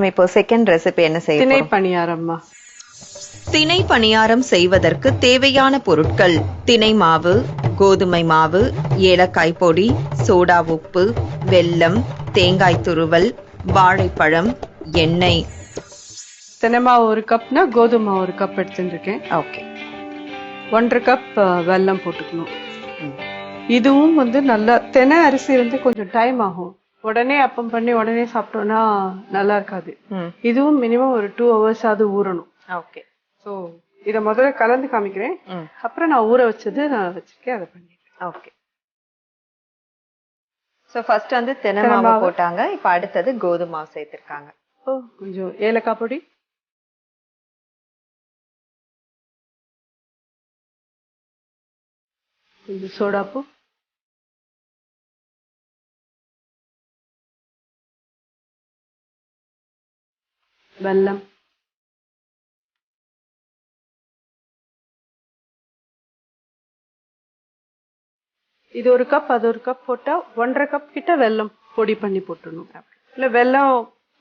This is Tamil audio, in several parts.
மேம் இப்போ செகண்ட் ரெசிபி என்ன செய்ய திணை போறோம்? பணியாரம்மா. திணை பணியாரம் செய்வதற்கு தேவையான பொருட்கள்: திணை மாவு, கோதுமை மாவு, ஏலக்காய் பொடி, சோடா உப்பு, வெல்லம், தேங்காய் துருவல், வாழைப்பழம், எண்ணெய். தினை மாவு 1 கப்னா கோதுமை மாவு 1 கப் எடுத்துருக்கேன். ஓகே. 1.5 கப் வெல்லம் போட்டுக்கணும். இதுவும் நல்லா தினை அரிசி கொஞ்சம் டைம் ஆகும். உடனே அப்பம் பண்ணி உடனே சாப்பிட்டோம்னா நல்லா இருக்காது. இதுவும் மினிமம் ஒரு 2 hours ஆவது ஊறணும். ஓகே. ஸோ இதை முதல்ல கலந்து காமிக்கிறேன். அப்புறம் நான் ஊற வச்சது நான் வச்சிருக்கேன், அதை பண்ணிக்கிறேன். ஓகே. ஸோ ஃபர்ஸ்ட் வந்து தினை மாவு போட்டாங்க. இப்போ அடுத்தது கோதுமை மாவு சேர்த்திருக்காங்க. கொஞ்சம் ஏலக்காய் பொடி, கொஞ்சம் சோடாப்பு, வெல்லம், இது 1 கப் அது 1 கப் போட்டா 1.5 கப் கிட்ட வெல்லம் பொடி பண்ணி போட்டுடணும். இல்ல வெல்லம்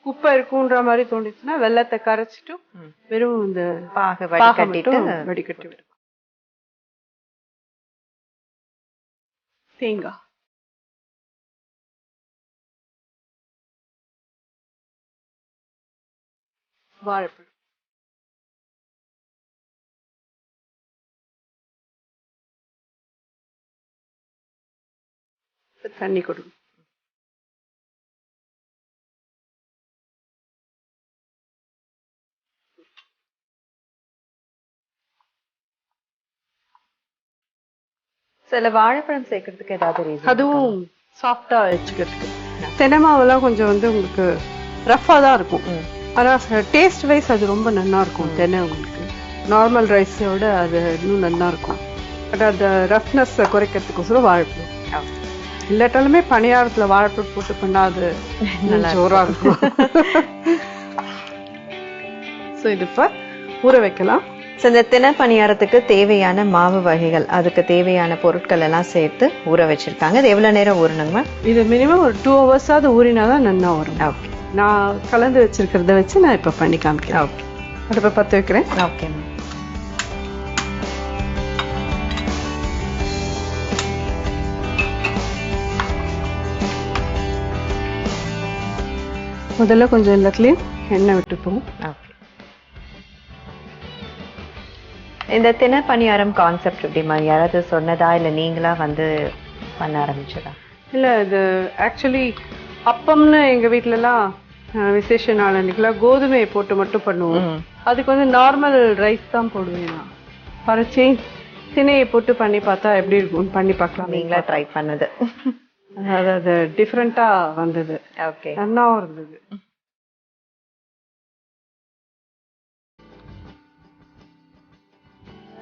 குப்பை இருக்குன்ற மாதிரி தோணுச்சுன்னா வெல்லத்தை கரைச்சிட்டு வெறும் இந்த வடிகட்டி விடும். தேங்காய், வாழைப்பழம், தண்ணி கொடுங்க. சில வாழைப்பழம் சேர்க்கறதுக்கு ஏதாவது ரீசன்? அதுவும் சாஃப்டா வச்சுக்கிறதுக்கு. தினை மாவுலாம் கொஞ்சம் உங்களுக்கு ரஃபா தான் இருக்கும். ஆனா டேஸ்ட் வைஸ் அது ரொம்ப நல்லா இருக்கும். தினை உங்களுக்கு நார்மல் ரைஸோட அது இன்னும் நல்லா இருக்கும். பட் அந்த ரஃப்னஸ் குறைக்கிறதுக்கோசரம் வாழைப்பழம். இல்லாட்டாலுமே பணியாரத்துல வாழைப்பழம் போட்டு பண்ணா அது நல்லா ஜோரா இருக்கும். ஸோ இது இப்போ ஊற வைக்கலாம். ஸோ இந்த தினை பணியாரத்துக்கு தேவையான மாவு வகைகள், அதுக்கு தேவையான பொருட்கள் எல்லாம் சேர்த்து ஊற வச்சிருக்காங்க. இது எவ்வளவு நேரம் ஊறணுங்க? இது மினிமம் ஒரு 2 hours ஆவது ஊறினாதான் நல்லா வரும். ஓகே. நான் கலந்து வச்சிருக்கிறத வச்சு நான் இப்போ பண்ணி காமிக்கிறேன். ஓகே. அடுப்பை பற்ற வைக்கிறேன். Okay ma'am. முதல்ல கொஞ்சம் எல்லாத்துலயும் எண்ணெய் விட்டுப்போம். இந்த தினை பணியாரம் கான்செப்ட் எப்படிமா? யாராவது சொன்னதா இல்ல நீங்களா வந்து பண்ண ஆரம்பிச்சதா? இல்ல, இது ஆக்சுவலி அப்பம்னு எங்க வீட்டுல எல்லாம் விசேஷ நாள் அன்னைக்கெல்லாம் கோதுமையை போட்டு மட்டும் பண்ணுவோம். அதுக்கு நார்மல் ரைஸ் தான் போடுவேன். நான் ஃபார் சேஞ்ச் திணையை போட்டு பண்ணி பார்த்தா எப்படி இருக்கும் பண்ணி பார்க்கலாம். நீங்களா ட்ரை பண்ணது? அதாவது டிஃப்ரெண்டா வந்தது. ஓகே. நல்லாவும் இருந்தது.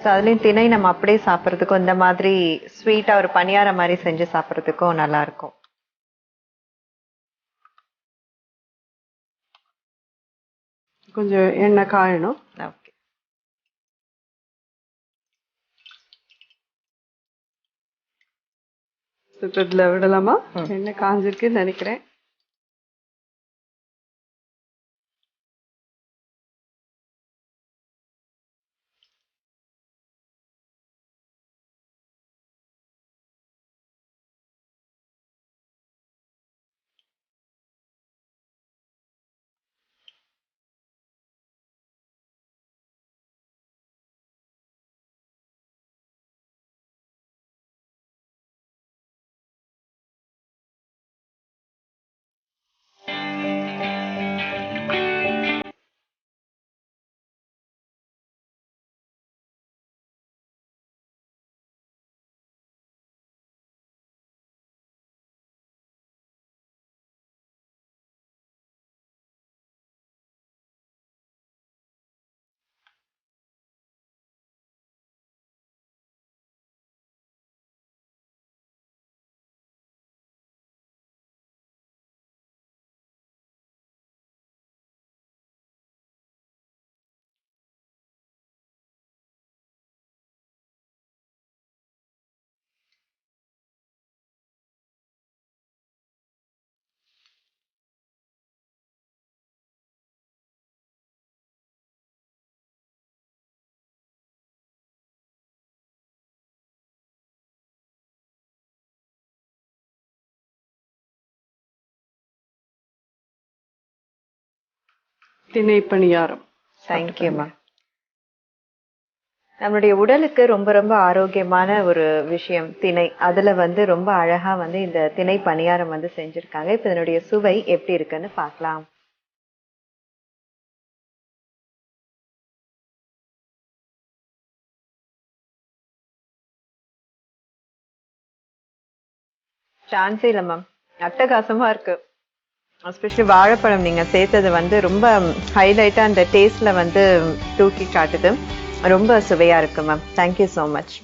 ஸோ அதுலேயும் திணை நம்ம அப்படியே சாப்பிட்றதுக்கும் இந்த மாதிரி ஸ்வீட்டா ஒரு பணியாரம் மாதிரி செஞ்சு சாப்பிட்றதுக்கும் நல்லா இருக்கும். கொஞ்சம் எண்ணெய் காயணும். ஓகே. இதில் விடலாமா? எண்ணெய் காஞ்சிருக்குன்னு நினைக்கிறேன். திணை பணியாரம். தேங்க்யூமா. நம்மளுடைய உடலுக்கு ரொம்ப ரொம்ப ஆரோக்கியமான ஒரு விஷயம் திணை. அதுல வந்து ரொம்ப அழகா வந்து இந்த திணை பணியாரம் வந்து செஞ்சிருக்காங்க. இப்ப இதனுடைய சுவை எப்படி இருக்குன்னு பார்க்கலாம். சான்ஸே இல்ல மேம், அட்டகாசமா இருக்கு. எஸ்பெஷலி வாழைப்பழம் நீங்க சேர்த்தது வந்து ரொம்ப ஹைலைட்டா அந்த டேஸ்ட்ல வந்து தூக்கி காட்டுது. ரொம்ப சுவையா இருக்கு மேம். Thank you so much.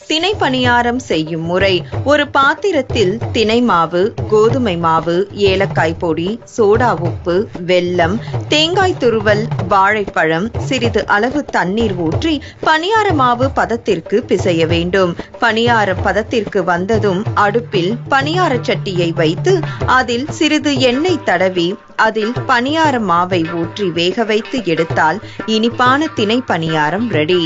திணை பணியாரம் செய்யும் முறை: ஒரு பாத்திரத்தில் திணை மாவு, கோதுமை மாவு, ஏலக்காய் பொடி, சோடா உப்பு, வெல்லம், தேங்காய் துருவல், வாழைப்பழம், சிறிது அளவு தண்ணீர் ஊற்றி பணியார மாவு பதத்திற்கு பிசைய வேண்டும். பணியார பதத்திற்கு வந்ததும் அடுப்பில் பணியார சட்டியை வைத்து அதில் சிறிது எண்ணெய் தடவி அதில் பணியார மாவை ஊற்றி வேக வைத்து எடுத்தால் இனிப்பான திணை பணியாரம் ரெடி.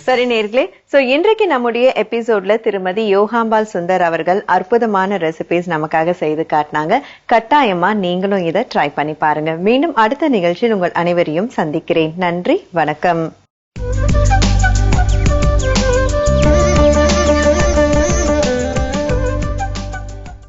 சரி நேர்களே, சோ இன்றைக்கு நம்முடைய எபிசோட்ல திருமதி யோகாம்பாள் சுந்தர் அவர்கள் அற்புதமான ரெசிபிஸ் நமக்காக செய்து காட்டினாங்க. கட்டாயமா நீங்களும் இதை ட்ரை பண்ணி பாருங்க. மீண்டும் அடுத்த நிகழ்ச்சியில் உங்கள் அனைவரையும் சந்திக்கிறேன். நன்றி, வணக்கம்.